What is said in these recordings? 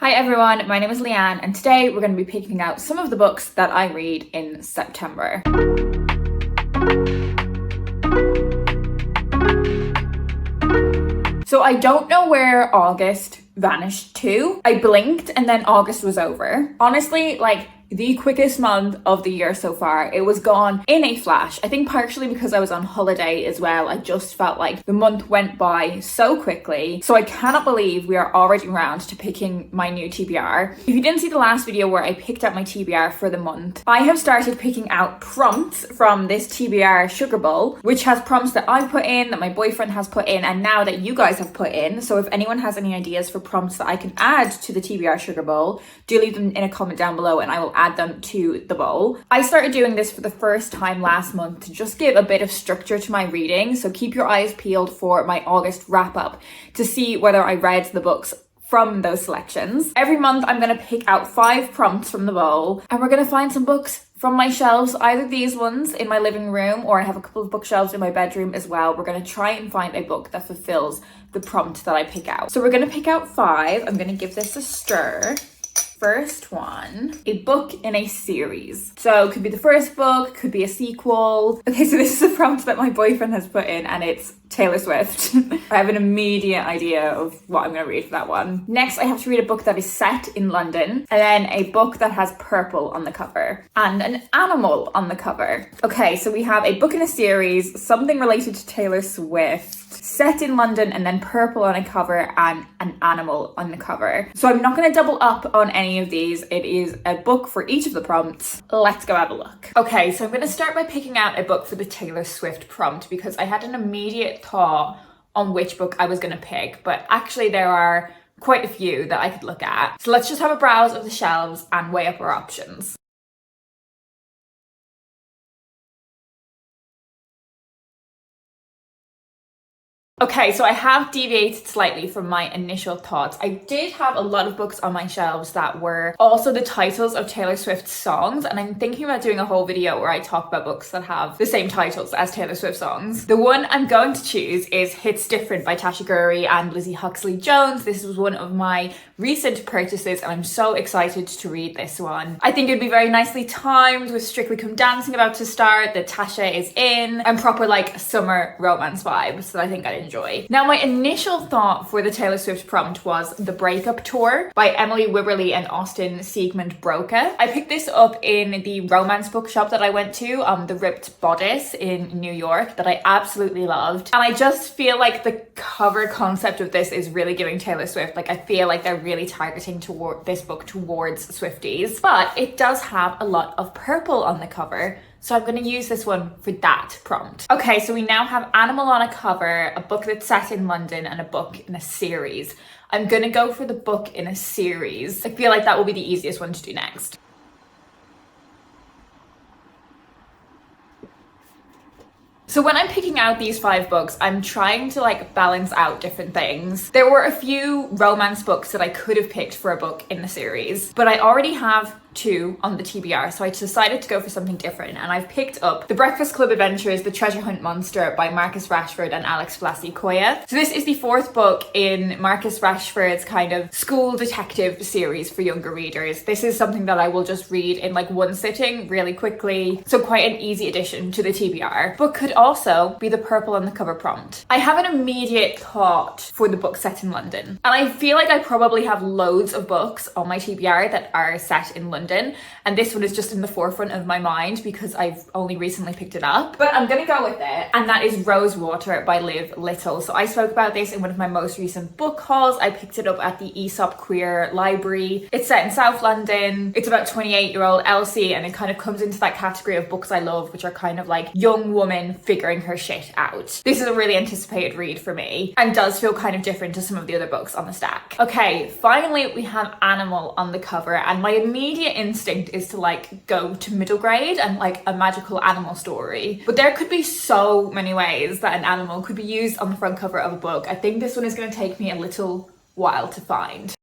Hi everyone, my name is Leanne and today we're going to be picking out some of the books that I read in September. So I don't know where August vanished to. I blinked and then August was over. Honestly, the quickest month of the year so far. It was gone in a flash. I think partially because I was on holiday as well. I just felt like the month went by so quickly. So I cannot believe we are already around to picking my new TBR. If you didn't see the last video where I picked out my TBR for the month, I have started picking out prompts from this TBR sugar bowl, which has prompts that I've put in, that my boyfriend has put in, and now that you guys have put in. So if anyone has any ideas for prompts that I can add to the TBR sugar bowl, do leave them in a comment down below and I will add them to the bowl. I started doing this for the first time last month to just give a bit of structure to my reading, so keep your eyes peeled for my August wrap up to see whether I read the books from those selections. Every month I'm going to pick out 5 prompts from the bowl and we're going to find some books from my shelves, either these ones in my living room or I have a couple of bookshelves in my bedroom as well. We're going to try and find a book that fulfills the prompt that I pick out. So we're going to pick out 5. I'm going to give this a stir. First one, a book in a series. So it could be the first book, could be a sequel. Okay, so this is a prompt that my boyfriend has put in and it's Taylor Swift. I have an immediate idea of what I'm going to read for that one. Next, I have to read a book that is set in London, and then a book that has purple on the cover and an animal on the cover. Okay, so we have a book in a series, something related to Taylor Swift, set in London, and then purple on a cover and an animal on the cover. So I'm not going to double up on any of these. It is a book for each of the prompts. Let's go have a look. Okay, so I'm going to start by picking out a book for the Taylor Swift prompt because I had an immediate thought on which book I was going to pick, but actually there are quite a few that I could look at. So let's just have a browse of the shelves and weigh up our options. Okay, so I have deviated slightly from my initial thoughts. I did have a lot of books on my shelves that were also the titles of Taylor Swift's songs, and I'm thinking about doing a whole video where I talk about books that have the same titles as Taylor Swift songs. The one I'm going to choose is Hits Different by Tasha Gurry and Lizzie Huxley-Jones. This was one of my recent purchases and I'm so excited to read this one. I think it'd be very nicely timed with Strictly Come Dancing about to start, that Tasha is in, and proper summer romance vibes that I think I'd enjoy. Now, my initial thought for the Taylor Swift prompt was The Breakup Tour by Emily Wibberley and Austin Siegmund Broca. I picked this up in the romance bookshop that I went to, The Ripped Bodice in New York, that I absolutely loved. And I just feel like the cover concept of this is really giving Taylor Swift. I feel like they're really targeting toward this book towards Swifties, but it does have a lot of purple on the cover. So I'm going to use this one for that prompt. Okay, so we now have animal on a cover, a book that's set in London, and a book in a series. I'm going to go for the book in a series. I feel like that will be the easiest one to do next. So when I'm picking out these 5 books, I'm trying to balance out different things. There were a few romance books that I could have picked for a book in the series, but I already have 2 on the TBR, so I decided to go for something different, and I've picked up The Breakfast Club Adventures, The Treasure Hunt Monster by Marcus Rashford and Alex Blasey-Koya. So this is the 4th book in Marcus Rashford's kind of school detective series for younger readers. This is something that I will just read in one sitting really quickly, so quite an easy addition to the TBR. But could also be the purple on the cover prompt. I have an immediate thought for the book set in London, and I feel like I probably have loads of books on my TBR that are set in London, and this one is just in the forefront of my mind because I've only recently picked it up. But I'm gonna go with it, and that is Rosewater by Liv Little. So I spoke about this in one of my most recent book hauls. I picked it up at the Aesop Queer Library. It's set in South London. It's about 28-year-old Elsie, and it kind of comes into that category of books I love, which are kind of young woman figuring her shit out. This is a really anticipated read for me and does feel kind of different to some of the other books on the stack. Okay, finally we have Animal on the cover, and my immediate instinct is to go to middle grade and a magical animal story. But there could be so many ways that an animal could be used on the front cover of a book. I think this one is going to take me a little while to find.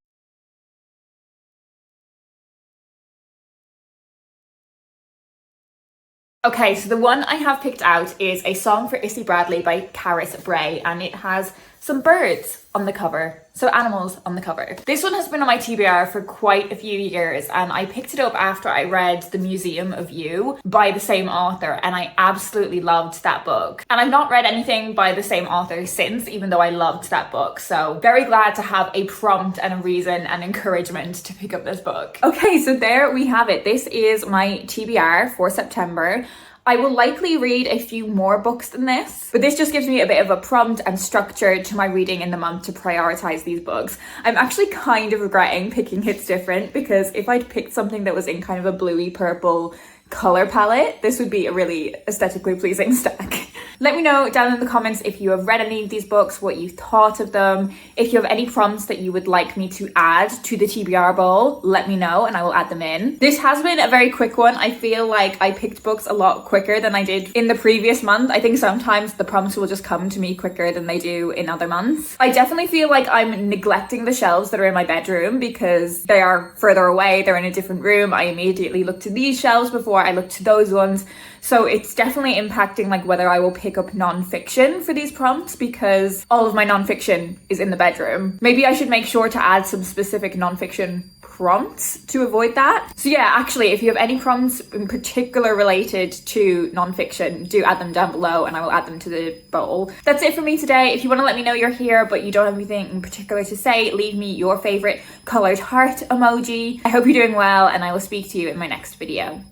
Okay, so the one I have picked out is A Song for Issy Bradley by Caris Bray, and it has some birds on the cover. So animals on the cover. This one has been on my TBR for quite a few years, and I picked it up after I read The Museum of You by the same author, and I absolutely loved that book. And I've not read anything by the same author since, even though I loved that book. So very glad to have a prompt and a reason and encouragement to pick up this book. Okay, so there we have it. This is my TBR for September. I will likely read a few more books than this, but this just gives me a bit of a prompt and structure to my reading in the month to prioritize these books. I'm actually kind of regretting picking It's Different, because if I'd picked something that was in kind of a bluey purple color palette, this would be a really aesthetically pleasing stack. Let me know down in the comments if you have read any of these books, what you thought of them. If you have any prompts that you would like me to add to the TBR bowl, let me know and I will add them in. This has been a very quick one. I feel like I picked books a lot quicker than I did in the previous month. I think sometimes the prompts will just come to me quicker than they do in other months. I definitely feel like I'm neglecting the shelves that are in my bedroom because they are further away. They're in a different room. I immediately look to these shelves before I look to those ones. So it's definitely impacting like whether I will pick up non-fiction for these prompts, because all of my non-fiction is in the bedroom. Maybe I should make sure to add some specific non-fiction prompts to avoid that. So yeah, actually, if you have any prompts in particular related to non-fiction, do add them down below and I will add them to the bowl. That's it for me today. If you want to let me know you're here but you don't have anything in particular to say, leave me your favorite colored heart emoji. I hope you're doing well and I will speak to you in my next video.